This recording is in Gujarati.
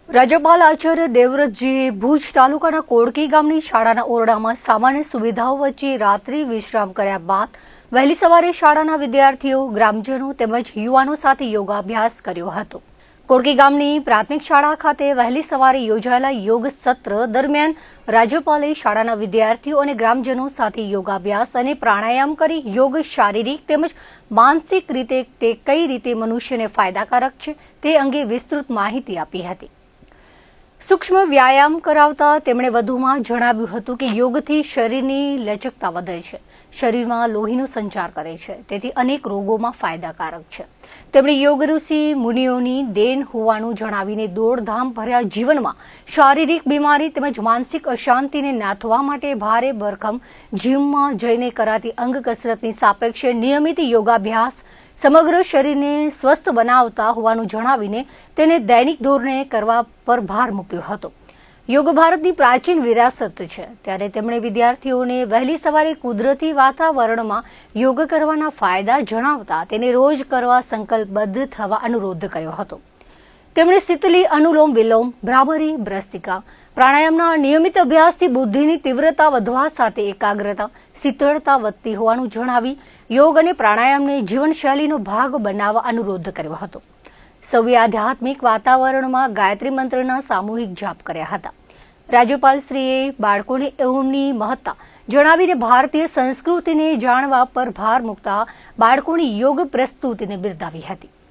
રાજ્યપાલ આચાર્ય દેવવ્રતજીએ ભુજ તાલુકાના કોડકી ગામની શાળાના ઓરડામાં સામાન્ય સુવિધાઓ વચ્ચે રાત્રિ વિશ્રામ કર્યા બાદ વહેલી સવારે શાળાના વિદ્યાર્થીઓ, ગ્રામજનો તેમજ યુવાનો સાથે યોગાભ્યાસ કર્યો હતો. કોડકી ગામની પ્રાથમિક શાળા ખાતે વહેલી સવારે યોજાયેલા યોગ સત્ર દરમિયાન રાજ્યપાલે શાળાના વિદ્યાર્થીઓ અને ગ્રામજનો સાથે યોગાભ્યાસ અને પ્રાણાયામ કરી યોગ શારીરિક તેમજ માનસિક રીતે તે કઈ રીતે મનુષ્યને ફાયદાકારક છે તે અંગે વિસ્તૃત માહિતી આપી હતી. સૂક્ષ્મ વ્યાયામ કરાવતા તેમણે વધુમાં જણાવ્યું હતું કે યોગથી શરીરની લચકતા વધે છે, શરીરમાં લોહીનો સંચાર કરે છે, તેથી અનેક રોગોમાં ફાયદાકારક છે. તેમણે યોગ ઋષિ મુનિઓની દેન હોવાનું જણાવીને દોડધામ ભર્યા જીવનમાં શારીરિક બીમારી તેમજ માનસિક અશાંતિને નાથવા માટે ભારે ભરખમ જીમમાં જઈને કરાતી અંગ કસરતની સાપેક્ષે નિયમિત યોગાભ્યાસ સમગ્ર શરીરને સ્વસ્થ બનાવતા હોવાનું જણાવીને તેને દૈનિક ધોરણે કરવા પર ભાર મૂક્યો હતો. યોગ ભારતની પ્રાચીન વિરાસત છે, ત્યારે તેમણે વિદ્યાર્થીઓને વહેલી સવારે કુદરતી વાતાવરણમાં યોગ કરવાના ફાયદા જણાવતા તેને રોજ કરવા સંકલ્પબદ્ધ થવા અનુરોધ કર્યો હતો. તેમણે શીતલી, અનુલોમ વિલોમ, ભ્રામરી, ભ્રસ્તિકા, પ્રાણાયામના નિયમિત અભ્યાસથી બુદ્ધિની તીવ્રતા વધવા સાથે એકાગ્રતા, શીતળતા વધતી હોવાનું જણાવી યોગ અને પ્રાણાયામને જીવનશૈલીનો ભાગ બનાવવા અનુરોધ કર્યો હતો. સૌએ આધ્યાત્મિક વાતાવરણમાં ગાયત્રી મંત્રના સામૂહિક જાપ કર્યા હતા. રાજ્યપાલશ્રીએ બાળકોને એમની મહત્તા જણાવીને ભારતીય સંસ્કૃતિને જાણવા પર ભાર મૂકતા બાળકોની યોગ પ્રસ્તુતિને બિરદાવી હતી.